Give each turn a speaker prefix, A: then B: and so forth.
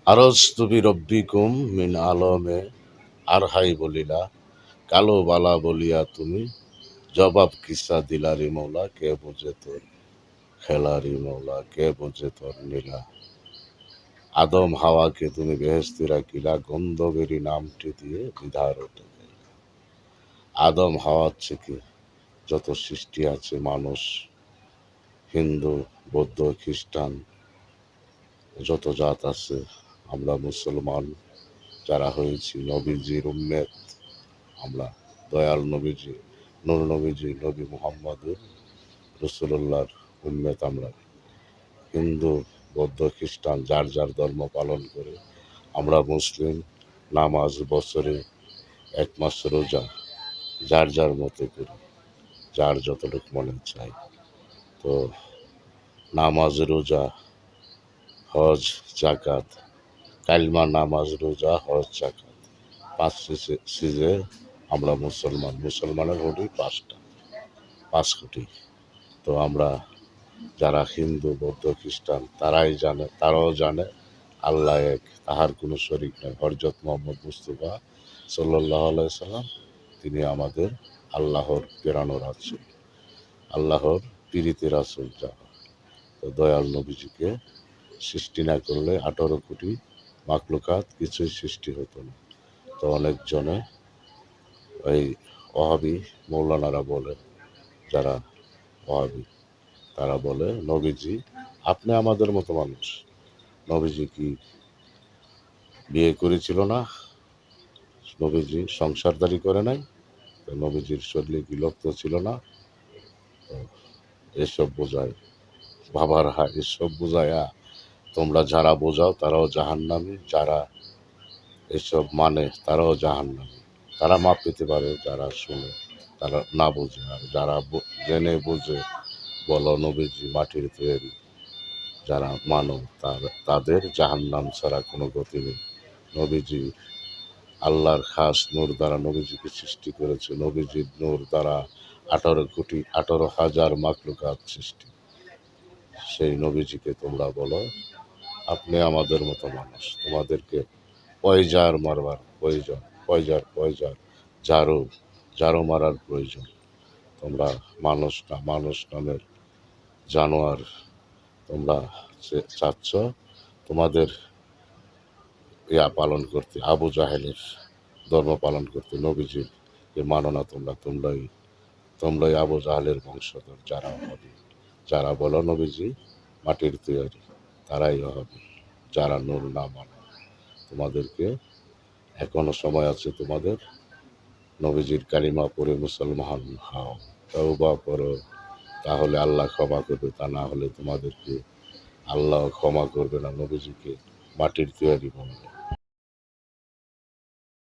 A: আরজতু বিরব্বিকুম মিন আলমে আরহাই বলিলা কালো বালা বলিয়া তুমি জবাব কিসা দিলারি মৌলা কে বুঝে তোর খেলারি মৌলা কে বুঝে তোর নীলা। আদম হাওয়াকে তুমি বেহেশতে রাখিলা গন্ধবেরি নামটি দিয়ে বিধার ওঠে। আদম হাওয়া হচ্ছে কি যত সৃষ্টি আছে মানুষ, হিন্দু, বৌদ্ধ, খ্রিস্টান, যত জাত আছে, আমরা মুসলমান যারা হয়েছি নবীজির উম্মেত, আমরা দয়াল নবীজি, নূর নবীজি, নবী মুহাম্মদুর রসুল্লাহর উম্মেত। আমরা হিন্দু, বৌদ্ধ, খ্রিস্টান যার যার ধর্ম পালন করে, আমরা মুসলিম নামাজ বছরে 1 মাস রোজা যার যার মতো করি, যার যতটুকু মনে চাই। তো নামাজ রোজা হজ জাকাত, কালমা নামাজ রোজা হজ জাকাত 5 সিজে আমরা মুসলমানের হলি 5 কোটি। তো আমরা যারা হিন্দু, বৌদ্ধ, খ্রিস্টান তারাও জানে আল্লাহ এক, তাহার কোনো শরিক নাই। হযরত মুহাম্মদ মুস্তাফা সাল্লাল্লাহু আলাইহি সাল্লাম তিনি আমাদের আল্লাহর প্রেরানো রাসূল, আল্লাহর পীড়িত রাসূল। তো দয়াল নবীজিকে সৃষ্টি না করলে 18 কোটি মাখলুকাত কিছুই সৃষ্টি হতো না। তো অনেকজনে ওই ওয়াহাবি মৌলানারা বলে, যারা ওয়াহাবি তারা বলে নবীজি আপনি আমাদের মতো মানুষ, নবীজি কি বিয়ে করেছিল না, নবীজি সংসারদারি করে নাই, তো নবীজির শরীরে কি রক্ত ছিল না। তো এসব বোঝায় বাবার এসব বোঝায়া তোমরা যারা বোঝাও তারাও জাহান্নামী, যারা এসব মানে তারাও জাহান্নামী। তারা মাপ পেতে পারে যারা শুনে, তারা না বোঝে। আর যারা জেনে বুঝে বলো নবীজি মাটির তৈরি, যারা মানো তাদের জাহান্নাম ছাড়া কোনো গতি নেই। নবীজি আল্লাহর খাস নূর দ্বারা নবীজিকে সৃষ্টি করেছে। নবীজির নূর দ্বারা 18 কোটি 18,000 মাখলুকাত সৃষ্টি। সেই নবীজিকে তোমরা বলো আপনি আমাদের মতো মানুষ, তোমাদেরকে পয়জার মারবার প্রয়োজন, পয়জার জারো মারার প্রয়োজন। তোমরা মানুষ না, মানুষ নামের জানোয়ার। তোমরা চাচ্ছ তোমাদের পালন করতে, আবু জাহেলের ধর্ম পালন করতে, নবীজির মানো না। তোমরাই আবু জাহেলের বংশধর। যারা বলো নবীজি মাটির তৈরি, তারাই হবে। যারা নূর না মানে, তোমাদেরকে এখনো সময় আছে, তোমাদের নবীজির কালিমা পড়ে মুসলমান হও, তওবা করো, তাহলে আল্লাহ ক্ষমা করবে। তা না হলে তোমাদেরকে আল্লাহ ক্ষমা করবে না, নবীজিকে মাটির তৈরি বলবে।